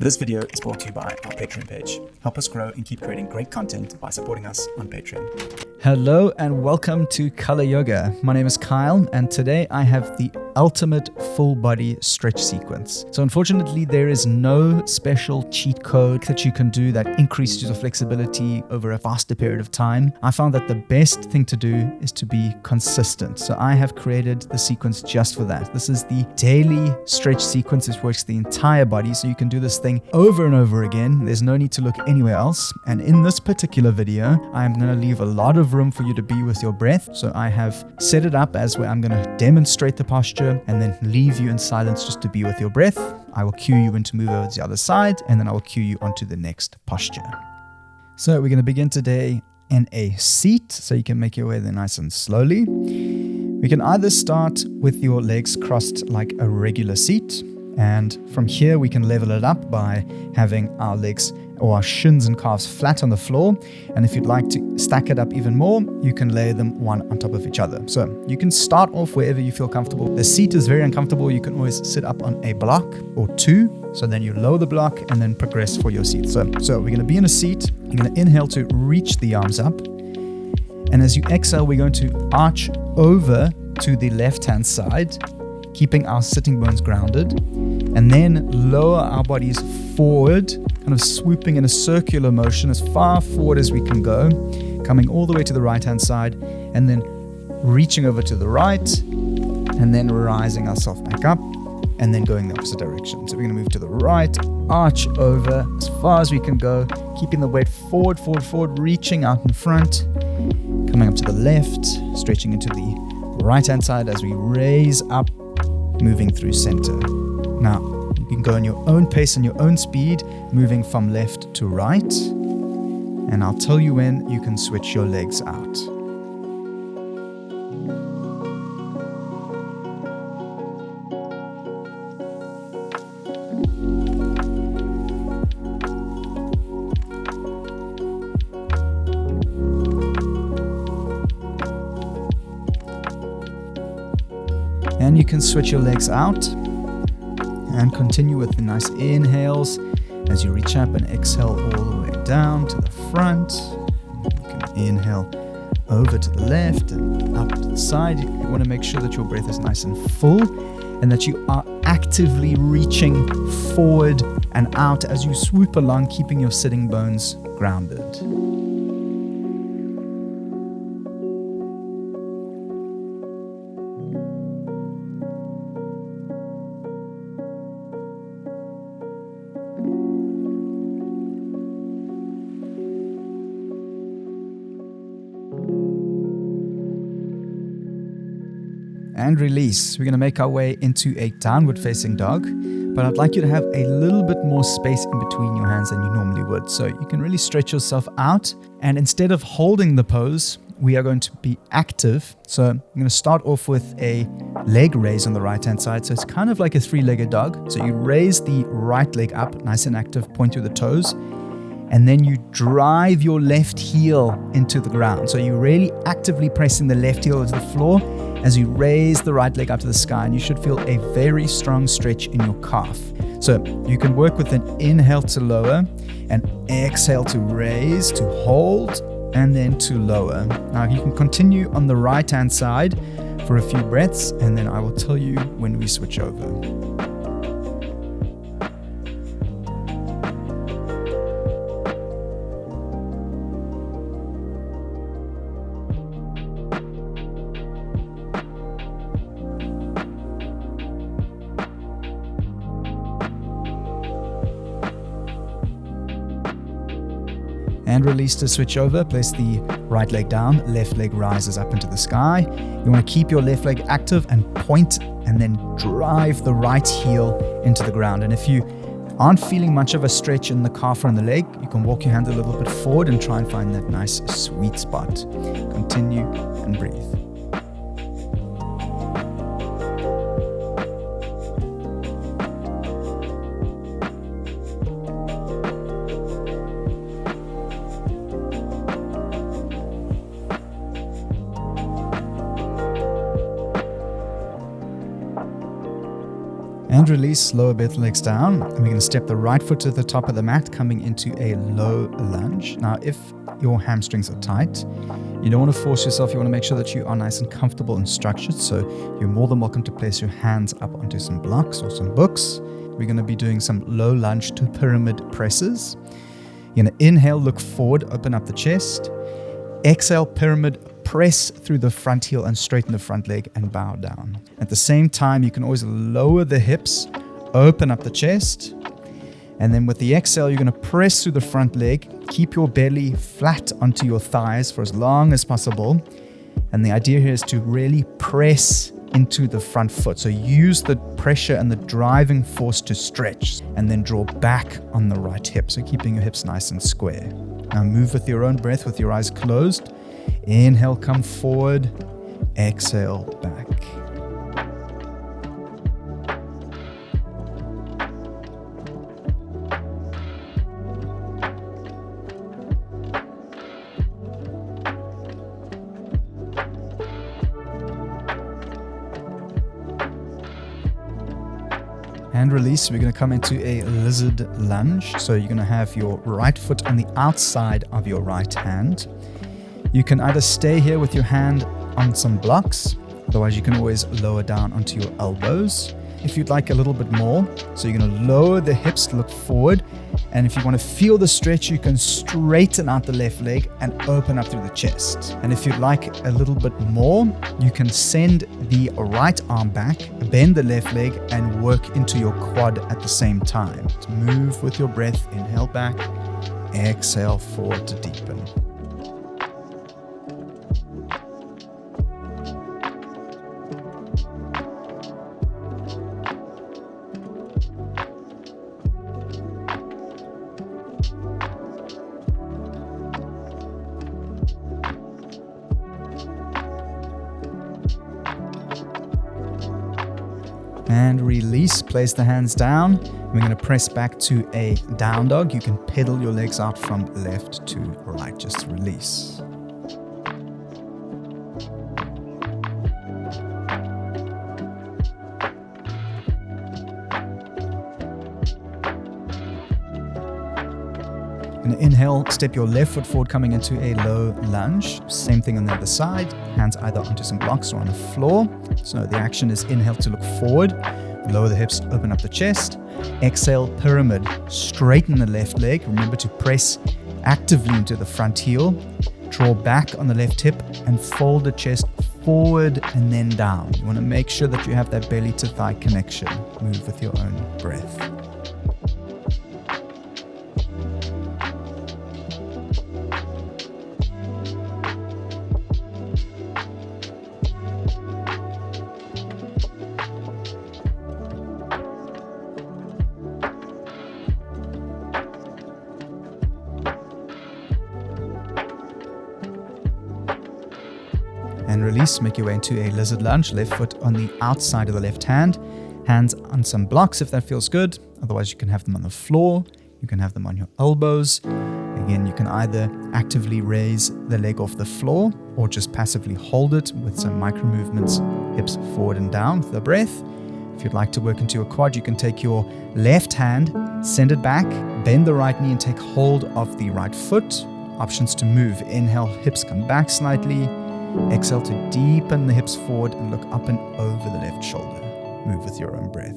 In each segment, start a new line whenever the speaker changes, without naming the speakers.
This video is brought to you by our Patreon page. Help us grow and keep creating great content by supporting us on Patreon.
Hello and welcome to Color Yoga. My name is Kyle and today I have the ultimate full body stretch sequence. So unfortunately there is no special cheat code that you can do that increases your flexibility over a faster period of time. I found that the best thing to do is to be consistent. So I have created the sequence just for that. This is the daily stretch sequence. This works the entire body, so you can do this thing over and over again. There's no need to look anywhere else. And in this particular video, I'm going to leave a lot of room for you to be with your breath. So I have set it up as where I'm going to demonstrate the posture and then leave you in silence just to be with your breath. I will cue you in to move over to the other side, and then I will cue you onto the next posture. So we're going to begin today in a seat, so you can make your way there nice and slowly. We can either start with your legs crossed like a regular seat, and from here we can level it up by having our legs or our shins and calves flat on the floor. And if you'd like to stack it up even more, you can lay them one on top of each other. So you can start off wherever you feel comfortable. The seat is very uncomfortable. You can always sit up on a block or two. So then you lower the block and then progress for your seat. So we're going to be in a seat. You're going to inhale to reach the arms up. And as you exhale, we're going to arch over to the left-hand side, keeping our sitting bones grounded, and then lower our bodies forward, kind of swooping in a circular motion as far forward as we can go, coming all the way to the right-hand side, and then reaching over to the right, and then rising ourselves back up, and then going the opposite direction. So we're going to move to the right, arch over as far as we can go, keeping the weight forward, reaching out in front, coming up to the left, stretching into the right-hand side as we raise up, moving through center. Now, you can go on your own pace and your own speed, moving from left to right. And I'll tell you when you can switch your legs out. And you can switch your legs out and continue with the nice inhales as you reach up and exhale all the way down to the front. You can inhale over to the left and up to the side. You want to make sure that your breath is nice and full and that you are actively reaching forward and out as you swoop along, keeping your sitting bones grounded. And release. We're going to make our way into a downward facing dog, but I'd like you to have a little bit more space in between your hands than you normally would. So you can really stretch yourself out, and instead of holding the pose, we are going to be active. So I'm going to start off with a leg raise on the right hand side. So it's kind of like a three-legged dog. So you raise the right leg up, nice and active, point to the toes, and then you drive your left heel into the ground. So you're really actively pressing the left heel to the floor as you raise the right leg up to the sky, and you should feel a very strong stretch in your calf. So you can work with an inhale to lower, and exhale to raise, to hold, and then to lower. Now you can continue on the right hand side for a few breaths, and then I will tell you when we switch over. And release to switch over. Place the right leg down, left leg rises up into the sky. You want to keep your left leg active and point, and then drive the right heel into the ground. And if you aren't feeling much of a stretch in the calf or in the leg, you can walk your hands a little bit forward and try and find that nice sweet spot. Continue and breathe. And release, lower both legs down. And we're going to step the right foot to the top of the mat, coming into a low lunge. Now, if your hamstrings are tight, you don't want to force yourself. You want to make sure that you are nice and comfortable and structured. So you're more than welcome to place your hands up onto some blocks or some books. We're going to be doing some low lunge to pyramid presses. You're going to inhale, look forward, open up the chest. Exhale, pyramid press through the front heel and straighten the front leg and bow down. At the same time, you can always lower the hips, open up the chest. And then with the exhale, you're going to press through the front leg. Keep your belly flat onto your thighs for as long as possible. And the idea here is to really press into the front foot. So use the pressure and the driving force to stretch and then draw back on the right hip. So keeping your hips nice and square. Now move with your own breath with your eyes closed. Inhale, come forward. Exhale, back. And release, we're going to come into a lizard lunge. So you're going to have your right foot on the outside of your right hand. You can either stay here with your hand on some blocks, otherwise you can always lower down onto your elbows. If you'd like a little bit more, so you're going to lower the hips to look forward. And if you want to feel the stretch, you can straighten out the left leg and open up through the chest. And if you'd like a little bit more, you can send the right arm back, bend the left leg, and work into your quad at the same time. So move with your breath, inhale back, exhale forward to deepen. And release, place the hands down. We're going to press back to a down dog. You can pedal your legs out from left to right, just release. And inhale, step your left foot forward, coming into a low lunge. Same thing on the other side. Hands either onto some blocks or on the floor. So the action is inhale to look forward. Lower the hips, open up the chest. Exhale, pyramid. Straighten the left leg. Remember to press actively into the front heel. Draw back on the left hip and fold the chest forward and then down. You want to make sure that you have that belly to thigh connection. Move with your own breath. And release, make your way into a lizard lunge, left foot on the outside of the left hand, hands on some blocks if that feels good. Otherwise you can have them on the floor, you can have them on your elbows. Again, you can either actively raise the leg off the floor or just passively hold it with some micro movements, hips forward and down with the breath. If you'd like to work into your quad, you can take your left hand, send it back, bend the right knee and take hold of the right foot. Options to move. Inhale, hips come back slightly. Exhale to deepen the hips forward and look up and over the left shoulder. Move with your own breath.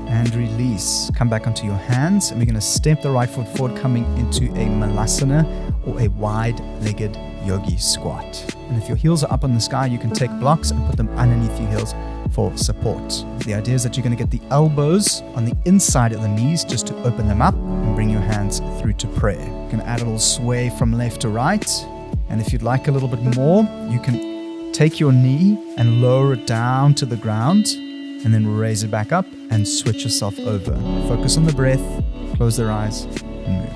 And release. Come back onto your hands and we're going to step the right foot forward, coming into a malasana or a wide-legged yogi squat. And if your heels are up on the sky, you can take blocks and put them underneath your heels for support. The idea is that you're going to get the elbows on the inside of the knees just to open them up and bring your hands through to prayer. You can add a little sway from left to right. And if you'd like a little bit more, you can take your knee and lower it down to the ground. and then raise it back up and switch yourself over. Focus on the breath, close their eyes, and move.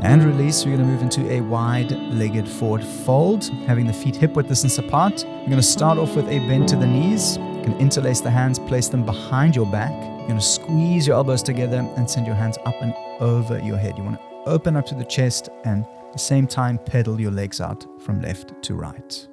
And release. We're going to move into a wide-legged forward fold, having the feet hip width distance apart. We're going to start off with a bend to the knees. You can interlace the hands, place them behind your back. You're going to squeeze your elbows together and send your hands up and over your head. You want to open up to the chest and at the same time pedal your legs out from left to right.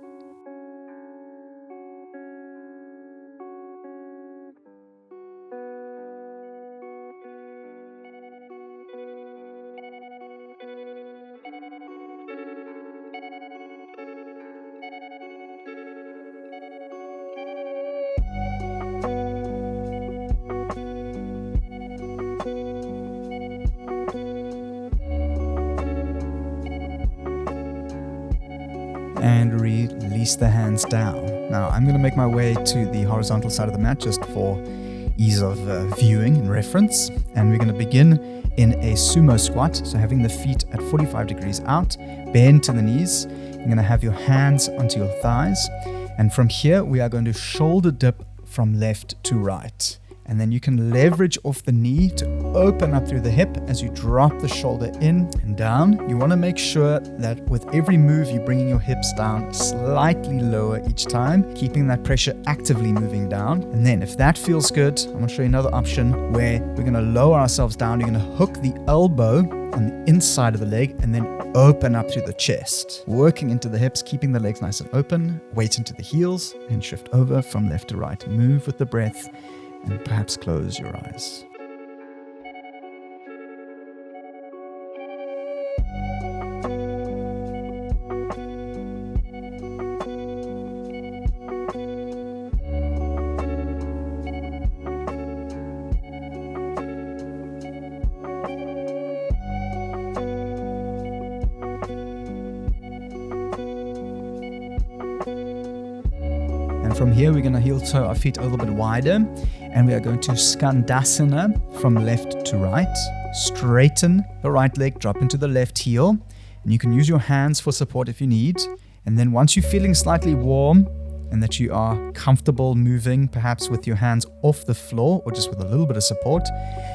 And release the hands down. Now I'm going to make my way to the horizontal side of the mat just for ease of viewing and reference. And we're going to begin in a sumo squat. So having the feet at 45 degrees out, bend to the knees. You're going to have your hands onto your thighs. And from here, we are going to shoulder dip from left to right. And then you can leverage off the knee to open up through the hip as you drop the shoulder in and down. You want to make sure that with every move, you're bringing your hips down slightly lower each time, keeping that pressure actively moving down. And then if that feels good, I'm going to show you another option where we're going to lower ourselves down. You're going to hook the elbow on the inside of the leg and then open up through the chest, working into the hips, keeping the legs nice and open, weight into the heels, and shift over from left to right. Move with the breath. And perhaps close your eyes. And from here, we're going to heel toe our feet a little bit wider. And we are going to skandasana from left to right. Straighten the right leg, drop into the left heel. And you can use your hands for support if you need. And then once you're feeling slightly warm and that you are comfortable moving, perhaps with your hands off the floor or just with a little bit of support,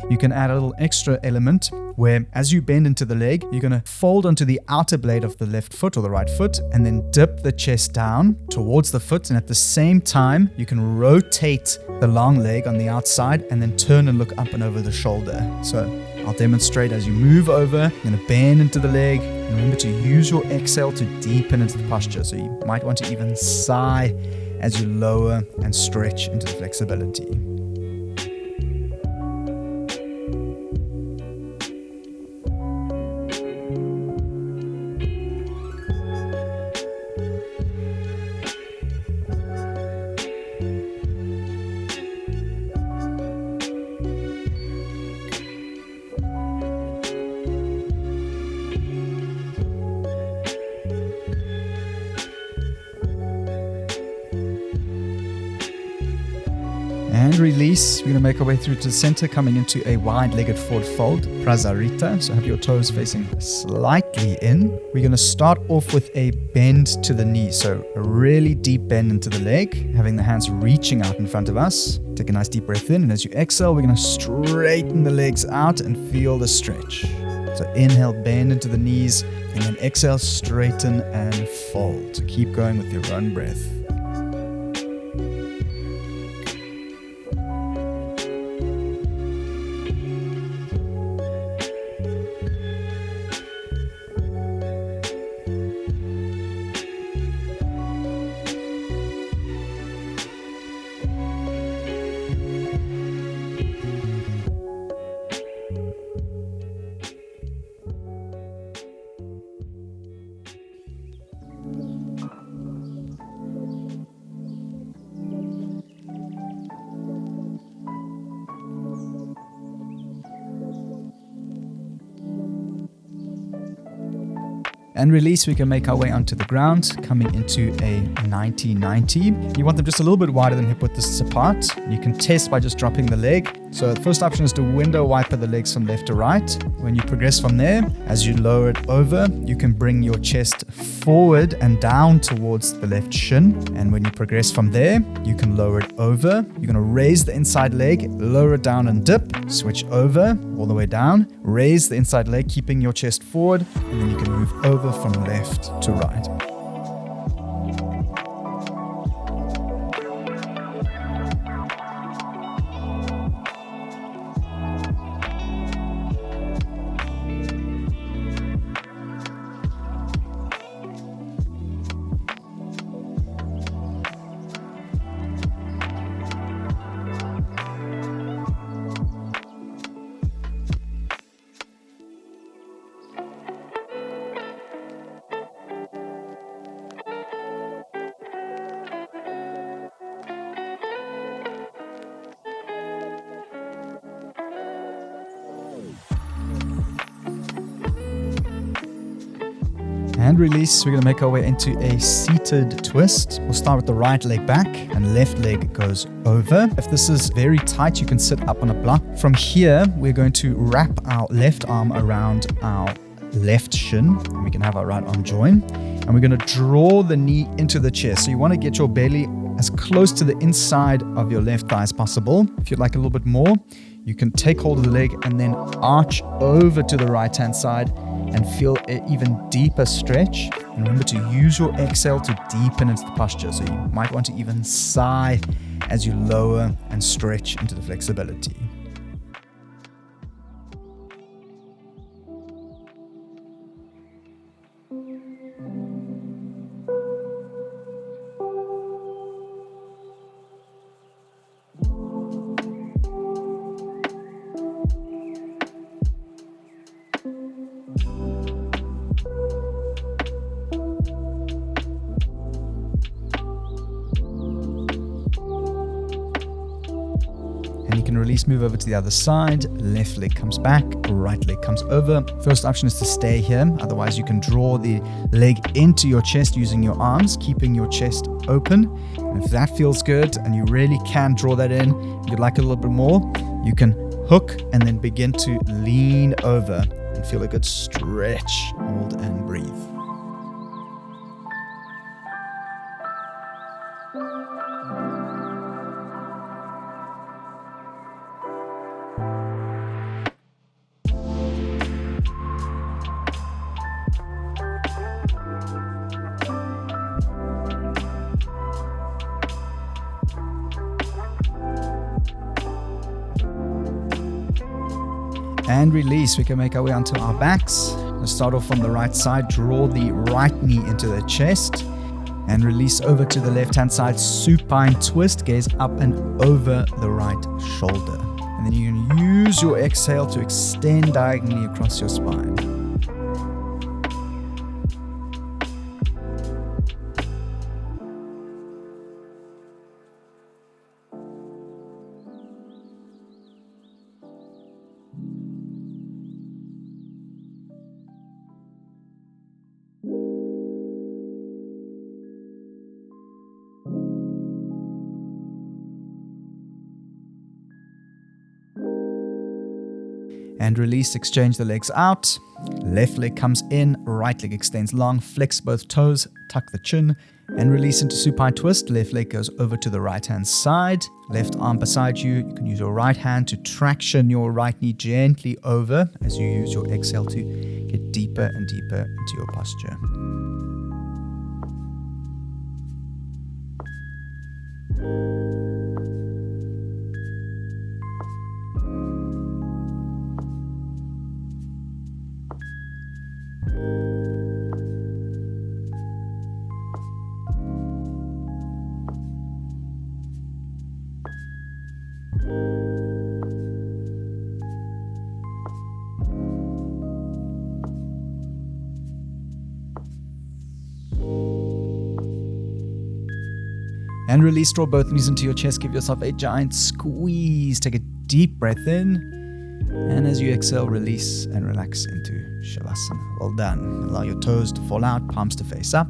you can add a little extra element where as you bend into the leg, you're going to fold onto the outer blade of the left foot or the right foot and then dip the chest down towards the foot. And at the same time, you can rotate the long leg on the outside and then turn and look up and over the shoulder. So I'll demonstrate as you move over. You're going to bend into the leg. And remember to use your exhale to deepen into the posture. So you might want to even sigh as you lower and stretch into the flexibility. And release. We're going to make our way through to the center, coming into a wide-legged forward fold, prasarita. So have your toes facing slightly in. We're going to start off with a bend to the knee. So a really deep bend into the leg, having the hands reaching out in front of us. Take a nice deep breath in. And as you exhale, we're going to straighten the legs out and feel the stretch. So inhale, bend into the knees, and then exhale, straighten and fold. So keep going with your own breath. And release, we can make our way onto the ground, coming into a 90-90. You want them just a little bit wider than hip width distance apart. You can test by just dropping the leg. So the first option is to window wiper the legs from left to right. When you progress from there, as you lower it over, you can bring your chest forward and down towards the left shin. And when you progress from there, you can lower it over. You're going to raise the inside leg, lower it down and dip, switch over all the way down, raise the inside leg, keeping your chest forward, and then you can move over from left to right. And release, we're going to make our way into a seated twist. We'll start with the right leg back and left leg goes over. If this is very tight, you can sit up on a block. From here, we're going to wrap our left arm around our left shin, and we can have our right arm join. And we're going to draw the knee into the chest. So you want to get your belly as close to the inside of your left thigh as possible. If you'd like a little bit more, you can take hold of the leg and then arch over to the right-hand side and feel an even deeper stretch. And remember to use your exhale to deepen into the posture. So you might want to even sigh as you lower and stretch into the flexibility. And you can release, move over to the other side. Left leg comes back, right leg comes over. First option is to stay here. Otherwise, you can draw the leg into your chest using your arms, keeping your chest open. And if that feels good and you really can draw that in, you'd like a little bit more, you can hook and then begin to lean over and feel a good stretch. Hold and breathe. And release, we can make our way onto our backs. Let's start off on the right side, draw the right knee into the chest and release over to the left hand side, supine twist, gaze up and over the right shoulder. And then you can use your exhale to extend diagonally across your spine. And release, exchange the legs out. Left leg comes in, right leg extends long, flex both toes, tuck the chin, and release into supine twist. Left leg goes over to the right hand side. Left arm beside you. You can use your right hand to traction your right knee gently over as you use your exhale to get deeper and deeper into your posture. And release, draw both knees into your chest. Give yourself a giant squeeze. Take a deep breath in. And as you exhale, release and relax into Shavasana. Well done. Allow your toes to fall out, palms to face up.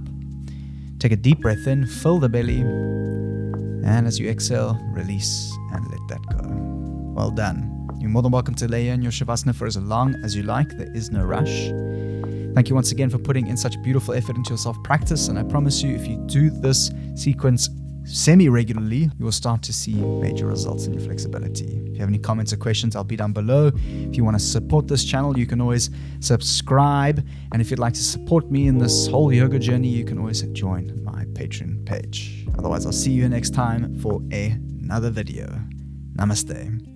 Take a deep breath in, fill the belly. And as you exhale, release and let that go. Well done. You're more than welcome to lay in your Shavasana for as long as you like. There is no rush. Thank you once again for putting in such beautiful effort into your self-practice. And I promise you, if you do this sequence semi-regularly, you will start to see major results in your flexibility. If you have any comments or questions, I'll be down below. If you want to support this channel, you can always subscribe. And if you'd like to support me in this whole yoga journey, you can always join my Patreon page. Otherwise, I'll see you next time for another video. Namaste.